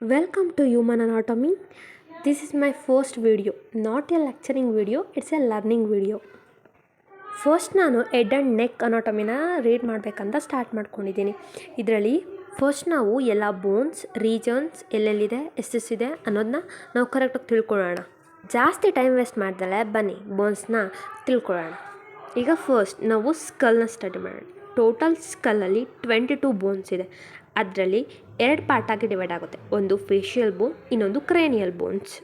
Welcome to Human Anatomy. This is my first video, not a lecturing video, it's a learning video. First ನಾನು head and neck ಅನಾಟಮಿನ read ಮಾಡಬೇಕಂತ start ಮಾಡ್ಕೊಂಡಿದ್ದೀನಿ. ಇದರಲ್ಲಿ first ನಾವು ಎಲ್ಲ bones regions ಎಲ್ಲೆಲ್ಲಿದೆ ಎಷ್ಟೆಷ್ಟಿದೆ ಅನ್ನೋದನ್ನ ನಾವು ಕರೆಕ್ಟಾಗಿ ತಿಳ್ಕೊಳ್ಳೋಣ. ಜಾಸ್ತಿ ಟೈಮ್ ವೇಸ್ಟ್ ಮಾಡ್ದಲೆ ಬನ್ನಿ ಬೋನ್ಸ್ನ ತಿಳ್ಕೊಳ್ಳೋಣ. ಈಗ ಫಸ್ಟ್ ನಾವು ಸ್ಕಲ್ನ ಸ್ಟಡಿ ಮಾಡೋಣ. ಟೋಟಲ್ ಸ್ಕಲ್ಲಲ್ಲಿ 22 ಬೋನ್ಸ್ ಇದೆ. ಅದರಲ್ಲಿ 2 ಪಾರ್ಟಾಗಿ ಡಿವೈಡ್ ಆಗುತ್ತೆ. ಒಂದು ಫೇಶಿಯಲ್ ಬೋನ್, ಇನ್ನೊಂದು ಕ್ರೇನಿಯಲ್ ಬೋನ್ಸ್.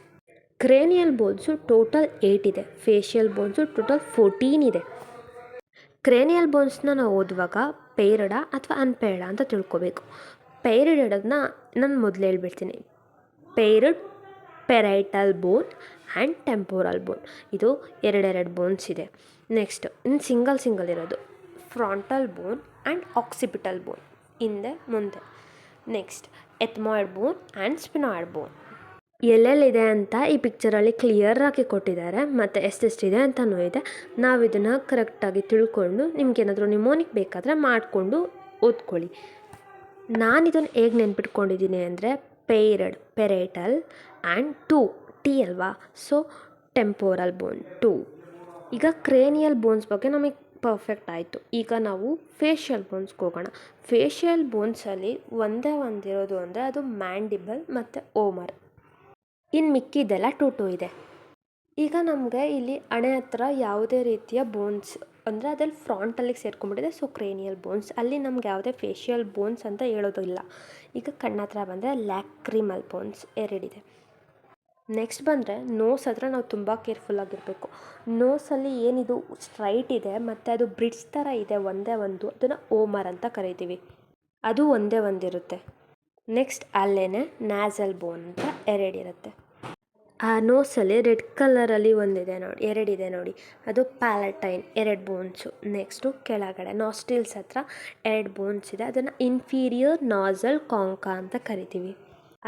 ಕ್ರೇನಿಯಲ್ ಬೋನ್ಸು ಟೋಟಲ್ 8 ಇದೆ. ಫೇಶಿಯಲ್ ಬೋನ್ಸು ಟೋಟಲ್ 14 ಇದೆ. ಕ್ರೇನಿಯಲ್ ಬೋನ್ಸ್ನ ನಾವು ಓದುವಾಗ ಪೇರ್ಡ ಅಥವಾ ಅನ್ಪೇರ್ಡ ಅಂತ ತಿಳ್ಕೊಬೇಕು. ಪೇರ್ಡ್ ಇಡೋದನ್ನ ನಾನು ಮೊದಲು ಹೇಳ್ಬಿಡ್ತೀನಿ. ಪೇರ್ಡ್, ಪೆರೈಟಲ್ ಬೋನ್ ಆ್ಯಂಡ್ ಟೆಂಪೋರಲ್ ಬೋನ್. ಇದು ಎರಡೆರಡು ಬೋನ್ಸ್ ಇದೆ. ನೆಕ್ಸ್ಟ್ ಇನ್ನು ಸಿಂಗಲ್ ಇರೋದು ಫ್ರಾಂಟಲ್ ಬೋನ್ ಆ್ಯಂಡ್ ಆಕ್ಸಿಪಿಟಲ್ ಬೋನ್, ಹಿಂದೆ ಮುಂದೆ. ನೆಕ್ಸ್ಟ್ ಎಥ್ಮಾಯ್ಡ್ ಬೋನ್ ಆ್ಯಂಡ್ ಸ್ಪಿನಾಯ್ಡ್ ಬೋನ್. ಎಲ್ಲೆಲ್ಲಿದೆ ಅಂತ ಈ ಪಿಕ್ಚರಲ್ಲಿ ಕ್ಲಿಯರಾಗಿ ಕೊಟ್ಟಿದ್ದಾರೆ, ಮತ್ತು ಎಷ್ಟೆಷ್ಟಿದೆ ಅಂತಲೂ ಇದೆ. ನಾವು ಇದನ್ನು ಕರೆಕ್ಟಾಗಿ ತಿಳ್ಕೊಂಡು ನಿಮ್ಗೇನಾದರೂ ನಿಮೋನಿಕ್ ಬೇಕಾದರೆ ಮಾಡಿಕೊಂಡು ಓದ್ಕೊಳ್ಳಿ. ನಾನು ಇದನ್ನು ಹೇಗೆ ನೆನ್ಪಿಟ್ಕೊಂಡಿದ್ದೀನಿ ಅಂದರೆ ಪೇರ್ಡ್, ಪೆರೈಟಲ್ ಆ್ಯಂಡ್ 2 ಟಿ ಅಲ್ವಾ, ಸೊ ಟೆಂಪೋರಲ್ ಬೋನ್ 2. ಈಗ ಕ್ರೇನಿಯಲ್ ಬೋನ್ಸ್ ಬಗ್ಗೆ ನಮಗೆ ಪರ್ಫೆಕ್ಟ್ ಆಯಿತು. ಈಗ ನಾವು ಫೇಶಿಯಲ್ ಬೋನ್ಸ್ಗೆ ಹೋಗೋಣ. ಫೇಶಿಯಲ್ ಬೋನ್ಸಲ್ಲಿ ಒಂದಿರೋದು ಅಂದರೆ ಅದು ಮ್ಯಾಂಡಿಬಲ್ ಮತ್ತು ಓಮರ್. ಇನ್ನು ಮಿಕ್ಕಿದೆಲ್ಲ 2 ಇದೆ. ಈಗ ನಮಗೆ ಇಲ್ಲಿ ಹಣೆ ಹತ್ರ ಯಾವುದೇ ರೀತಿಯ ಬೋನ್ಸ್ ಅಂದರೆ ಅದ್ರಲ್ಲಿ ಫ್ರಾಂಟಲ್ಲಿಗೆ ಸೇರ್ಕೊಂಡ್ಬಿಟ್ಟಿದೆ, ಸೊ ಕ್ರೇನಿಯಲ್ ಬೋನ್ಸ್. ಅಲ್ಲಿ ನಮ್ಗೆ ಯಾವುದೇ ಫೇಶಿಯಲ್ ಬೋನ್ಸ್ ಅಂತ ಹೇಳೋದಿಲ್ಲ. ಈಗ ಕಣ್ಣತ್ರ ಬಂದರೆ ಲ್ಯಾಕ್ರಿಮಲ್ ಬೋನ್ಸ್ 2 ಇದೆ. ನೆಕ್ಸ್ಟ್ ಬಂದರೆ ನೋಸ್ ಹತ್ರ ನಾವು ತುಂಬ ಕೇರ್ಫುಲ್ಲಾಗಿರಬೇಕು. ನೋಸಲ್ಲಿ ಏನಿದು ಸ್ಟ್ರೈಟ್ ಇದೆ ಮತ್ತು ಅದು ಬ್ರಿಡ್ಜ್ ಥರ ಇದೆ ಒಂದೇ ಒಂದು, ಅದನ್ನು ಓಮರ್ ಅಂತ ಕರಿತೀವಿ. ಅದು ಒಂದೇ ಒಂದಿರುತ್ತೆ. ನೆಕ್ಸ್ಟ್ ಅಲ್ಲೇ ನ್ಯಾಸಲ್ ಬೋನ್ ಅಂತ 2 ಇರುತ್ತೆ. ಆ ನೋಸಲ್ಲಿ ರೆಡ್ ಕಲರಲ್ಲಿ ಒಂದಿದೆ ನೋಡಿ, 2 ಇದೆ ನೋಡಿ, ಅದು ಪ್ಯಾಲಟೈನ್ 2 ಬೋನ್ಸು. ನೆಕ್ಸ್ಟು ಕೆಳಗಡೆ ನಾಸ್ಟ್ರಿಲ್ಸ್ ಹತ್ರ 2 ಬೋನ್ಸ್ ಇದೆ, ಅದನ್ನು ಇನ್ಫೀರಿಯರ್ ನಾಸಲ್ ಕಾಂಕಾ ಅಂತ ಕರಿತೀವಿ.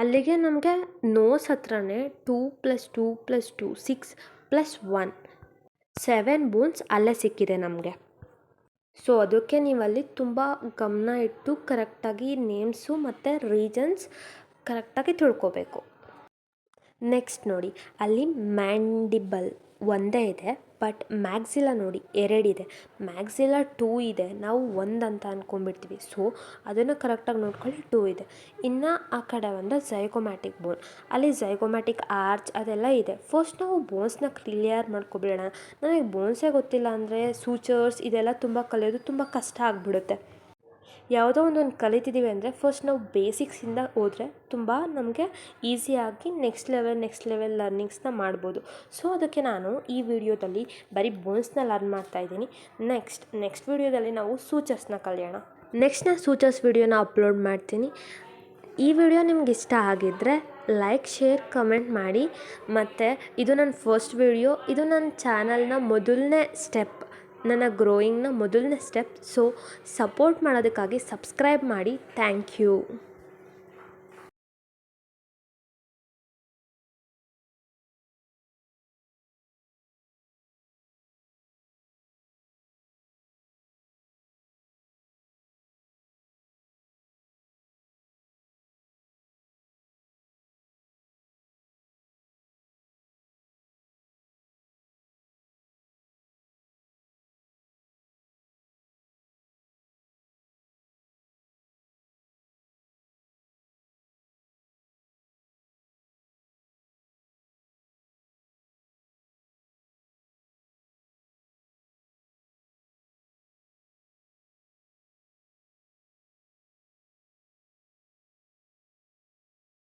ಅಲ್ಲಿಗೆ ನಮಗೆ ನೋಸ್ ಹತ್ರನೇ 2 + 2 + 2 6 + 1 7 ಬೋನ್ಸ್ ಅಲ್ಲೇ ಸಿಕ್ಕಿದೆ ನಮಗೆ. ಸೊ ಅದಕ್ಕೆ ನೀವಲ್ಲಿ ತುಂಬ ಗಮನ ಇಟ್ಟು ಕರೆಕ್ಟಾಗಿ ನೇಮ್ಸು ಮತ್ತು ರೀಜನ್ಸ್ ಕರೆಕ್ಟಾಗಿ ತಿಳ್ಕೊಬೇಕು. ನೆಕ್ಸ್ಟ್ ನೋಡಿ, ಅಲ್ಲಿ ಮ್ಯಾಂಡಿಬಲ್ ಒಂದೇ ಇದೆ, ಬಟ್ ಮ್ಯಾಕ್ಸಿಲಾ ನೋಡಿ 2 ಇದೆ. ಮ್ಯಾಕ್ಸಿಲಾ 2 ಇದೆ, ನಾವು 1 ಅಂತ ಅಂದ್ಕೊಂಡ್ಬಿಡ್ತೀವಿ. ಸೊ ಅದನ್ನು ಕರೆಕ್ಟಾಗಿ ನೋಡ್ಕೊಳ್ಳಿ, 2 ಇದೆ. ಇನ್ನು ಆ ಕಡೆ ಒಂದು ಝೈಗೋಮ್ಯಾಟಿಕ್ ಬೋನ್, ಅಲ್ಲಿ ಝೈಗೋಮ್ಯಾಟಿಕ್ ಆರ್ಚ್ ಅದೆಲ್ಲ ಇದೆ. ಫಸ್ಟ್ ನಾವು ಬೋನ್ಸ್ನ ಕ್ಲಿಯರ್ ಮಾಡ್ಕೊಬಿಡೋಣ. ನನಗೆ ಬೋನ್ಸೇ ಗೊತ್ತಿಲ್ಲ ಅಂದರೆ ಸೂಚರ್ಸ್ ಇದೆಲ್ಲ ತುಂಬ ಕಲಿಯೋದು ತುಂಬ ಕಷ್ಟ ಆಗಿಬಿಡುತ್ತೆ. ಯಾವುದೋ ಒಂದೊಂದು ಕಲಿತಿದ್ದೀವಿ ಅಂದರೆ ಫಸ್ಟ್ ನಾವು ಬೇಸಿಕ್ಸಿಂದ ಹೋದರೆ ತುಂಬ ನಮಗೆ ಈಸಿಯಾಗಿ ನೆಕ್ಸ್ಟ್ ಲೆವೆಲ್ ಲರ್ನಿಂಗ್ಸ್ನ ಮಾಡ್ಬೋದು. ಸೊ ಅದಕ್ಕೆ ನಾನು ಈ ವಿಡಿಯೋದಲ್ಲಿ ಬರೀ ಬೋನ್ಸ್ನ ಲರ್ನ್ ಮಾಡ್ತಾಯಿದ್ದೀನಿ. ನೆಕ್ಸ್ಟ್ ವಿಡಿಯೋದಲ್ಲಿ ನಾವು ಸೂಚರ್ಸ್ನ ಕಲಿಯೋಣ. ನೆಕ್ಸ್ಟ್ ನಾನು ಸೂಚರ್ಸ್ ವಿಡಿಯೋನ ಅಪ್ಲೋಡ್ ಮಾಡ್ತೀನಿ. ಈ ವಿಡಿಯೋ ನಿಮ್ಗೆ ಇಷ್ಟ ಆಗಿದ್ದರೆ ಲೈಕ್, ಶೇರ್, ಕಮೆಂಟ್ ಮಾಡಿ. ಮತ್ತು ಇದು ನನ್ನ ಫಸ್ಟ್ ವಿಡಿಯೋ, ಇದು ನನ್ನ ಚಾನಲ್ನ ಮೊದಲನೇ ಸ್ಟೆಪ್, ನನ್ನ ಗ್ರೋಯಿಂಗ್ನ ಮೊದಲನೇ ಸ್ಟೆಪ್. ಸೊ ಸಪೋರ್ಟ್ ಮಾಡೋದಕ್ಕಾಗಿ ಸಬ್ಸ್ಕ್ರೈಬ್ ಮಾಡಿ. Thank you.